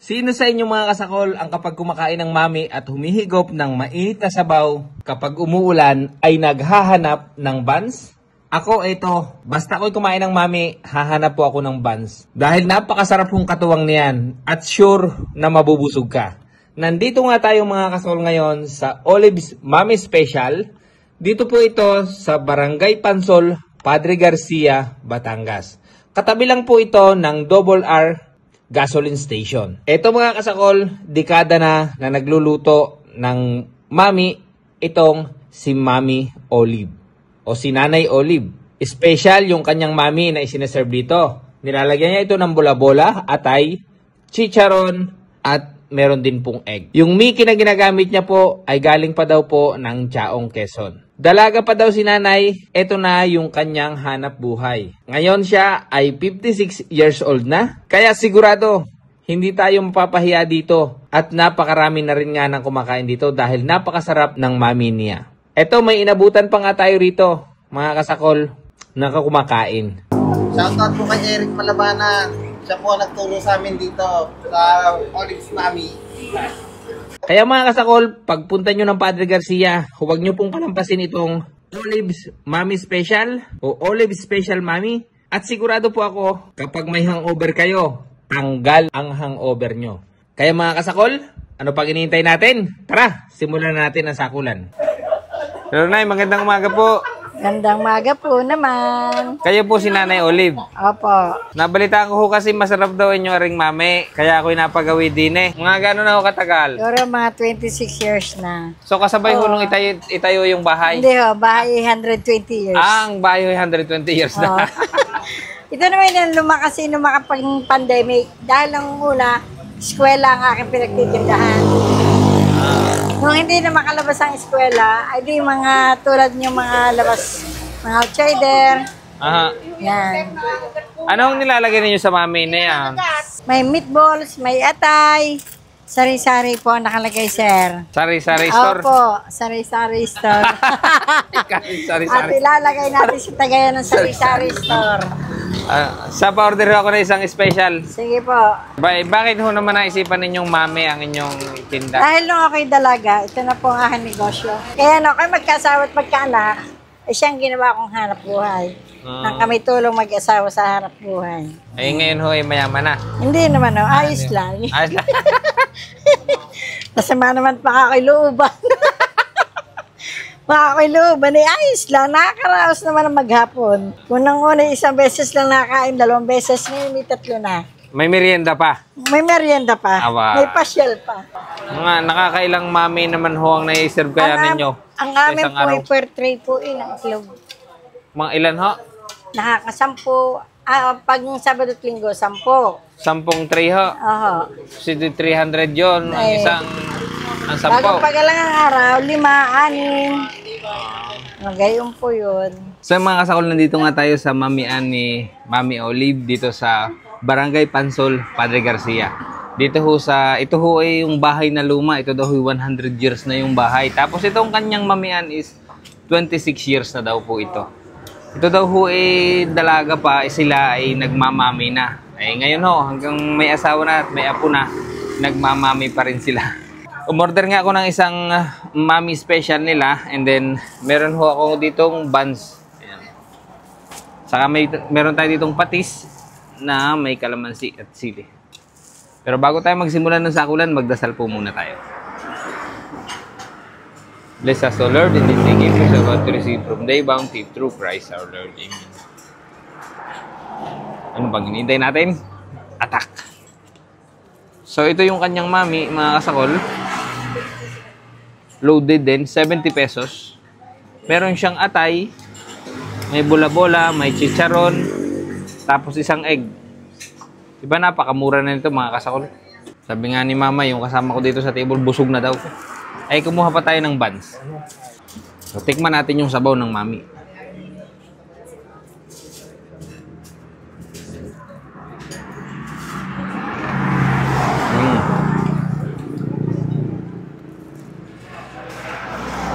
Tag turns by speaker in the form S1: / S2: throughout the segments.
S1: Sino sa inyo mga kasakol ang kapag kumakain ng mami at humihigop ng mainit na sabaw kapag umuulan ay naghahanap ng buns? Ako ito, basta ako'y kumain ng mami, hahanap po ako ng buns. Dahil napakasarap pong katuwang niyan at sure na mabubusog ka. Nandito nga tayo mga kasakol ngayon sa Olive's Mami Special. Dito po ito sa Barangay Pansol, Padre Garcia, Batangas. Katabi lang po ito ng Double R Gasoline Station. Ito mga kasakol, dekada na nagluluto ng mami itong si Mami Olive o si Nanay Olive. Special yung kanyang mami na isineserve dito. Nilalagyan niya ito ng bola-bola, atay, chicharon at meron din pong egg. Yung Mickey na ginagamit niya po ay galing pa daw po ng Chaong, Quezon. Dalaga pa daw si nanay, eto na yung kanyang hanap buhay. Ngayon siya ay 56 years old na, kaya sigurado hindi tayo mapapahiya dito at napakarami na rin nga ng kumakain dito dahil napakasarap ng mami niya. Eto, may inabutan pa nga tayo rito, mga kasakol, na kumakain.
S2: Shoutout po kay Eric Malabanan. Siya po nagturo sa amin dito sa Olive's Mami.
S1: Kaya mga kasakol, pagpunta nyo ng Padre Garcia, huwag nyo pong palampasin itong Olive's Mami Special o Olive's Special Mami. At sigurado po ako, kapag may hangover kayo, tanggal ang hangover nyo. Kaya mga kasakol, ano pag hinihintay natin? Tara, simulan natin ang sakulan. Hello Nay, magandang umaga po.
S3: Gandang maga po naman.
S1: Kayo po si Nanay Olive.
S3: Opo.
S1: Nabalitaan ko kasi masarap daw inyo ring mami. Kaya ako'y napagawi din eh. Mga gano'n na ako katagal?
S3: Siguro mga 26 years na.
S1: So kasabay ho nung itayo yung bahay?
S3: Hindi ho, bahay 120 years.
S1: Ang bahay 120 years na.
S3: Ito naman yung lumakasi nung makapag-pandemic. Dahil ang una, eskwela ang aking pinagtitindahan. Nung hindi na makalabas ang eskwela, ay di mga tulad yung mga labas, mga outsider.
S1: Aha.
S3: Yan.
S1: Anong nilalagay ninyo sa mami na yan?
S3: May meatballs, may atay. Sari-sari po nakalagay, sir.
S1: Sari-sari store?
S3: Opo, sari-sari store. At
S1: Sari-sari.
S3: ilalagay natin sa tagayan ng sari-sari store.
S1: Sa pa-order ako na isang special.
S3: Sige po.
S1: Bakit ho naman naisipan ninyong mami ang inyong tinda?
S3: Dahil nung ako'y dalaga, ito na po ang aking negosyo. Kaya no, kayo magkasawa at magkaanak, ay siyang ginawa kong hanap buhay. Nang kami tulong mag-asawa sa hanap buhay.
S1: Eh ngayon ho ay mayaman na.
S3: Hindi naman, no, ayos lang.
S1: Ayos lang.
S3: Masama naman pakakailuban. Pakakailuban, eh ayos lang. Nakakaraos naman ang maghapon. Unang-una, isang beses lang nakakain, 2 beses, ngayon may 3 na.
S1: May merienda pa.
S3: May merienda pa.
S1: Aba.
S3: May pasyal pa.
S1: Mga nakakailang mami naman ho ang nai-serve kaya ninyo?
S3: Ang amin po ay per tray po ang itlog.
S1: Mga ilan ho?
S3: Nakakasampu. Pag Sabado at Linggo, 10.
S1: 10 tray ho.
S3: Oho.
S1: Si 300 yun. Ang
S3: Ay.
S1: isang ang 10.
S3: Bago pagalang ang araw, 5, 6. Magayon po yun.
S1: So mga kasakol, nandito nga tayo sa mamian ni Mami Olive dito sa Barangay Pansol, Padre Garcia. Ito ho ay yung bahay na luma. Ito daw 100 years na yung bahay. Tapos itong kanyang mamian is 26 years na daw po ito. Ito daw ho ay dalaga pa, sila ay nagmamami na. Ay ngayon ho, hanggang may asawa na at may apo na, nagmamami pa rin sila. Umorder nga ako ng isang mami special nila, and then meron ho ako ditong buns. Ayan. Saka meron tayo ditong patis na may kalamansi at sili. Pero bago tayo magsimulan ng sakulan, magdasal po muna tayo. Bless us, O Lord, in this day gift we are about to receive from thy bounty through Christ our Lord. Amen. Ano bang hinihintay natin? Attack! So ito yung kanyang mami, mga kasakol. Loaded din, 70 pesos. Meron siyang atay, may bola-bola, may chicharon, tapos isang egg. Diba napakamura na nito mga kasakol? Sabi nga ni mama, yung kasama ko dito sa table, busog na daw. Ay kumuha pa tayo ng buns. So tikman natin yung sabaw ng mami.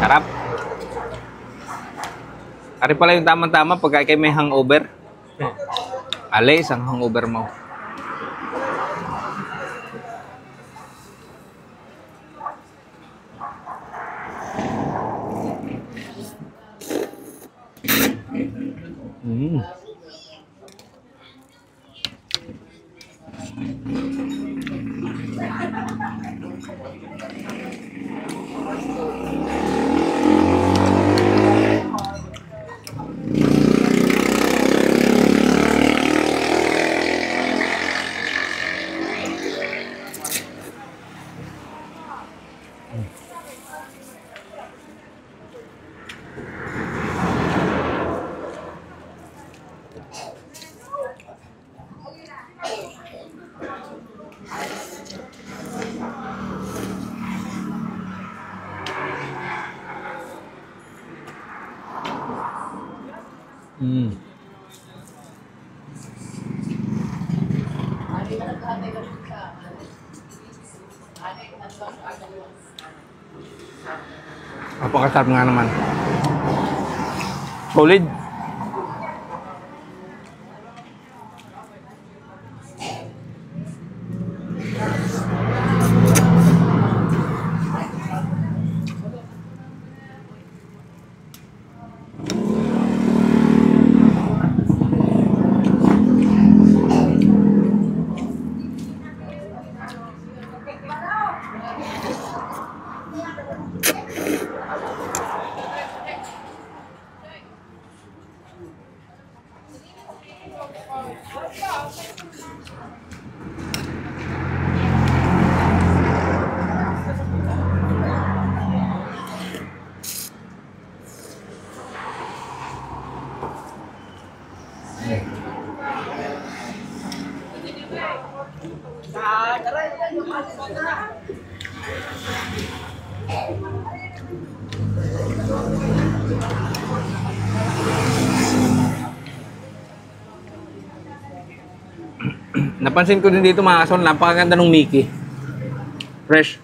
S1: Sarap. Ari pala yung tamang-tama pagka kayo may hangover. Alis ang hangover mo. Mm. Mm. Napakasarap nga naman. Solid. Napansin ko din dito mga kasol, napakaganda ng Mickey. Fresh.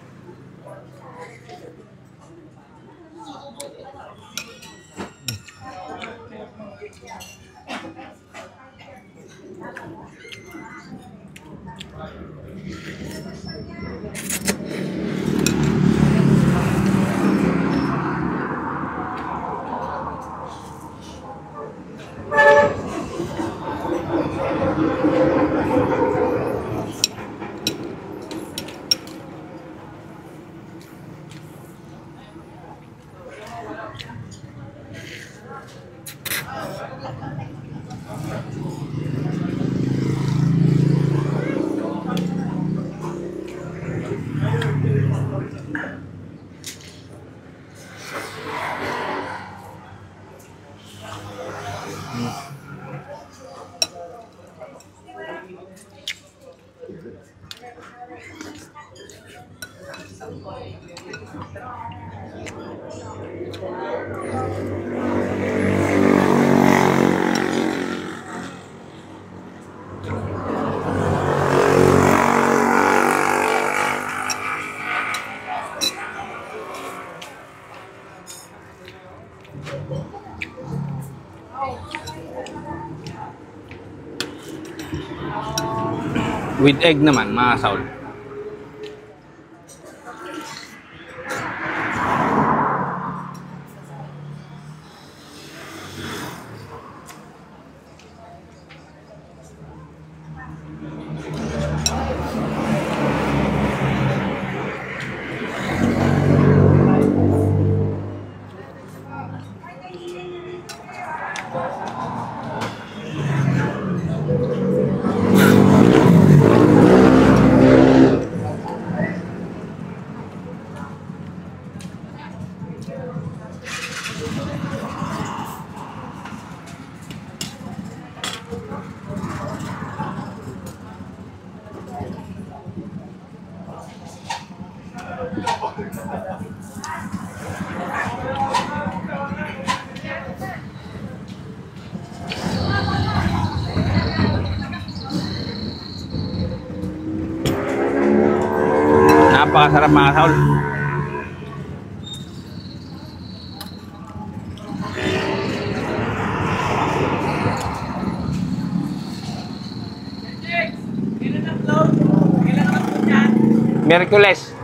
S1: With egg naman, mga Saul. Napakasarap mga Saul. Miyerkules.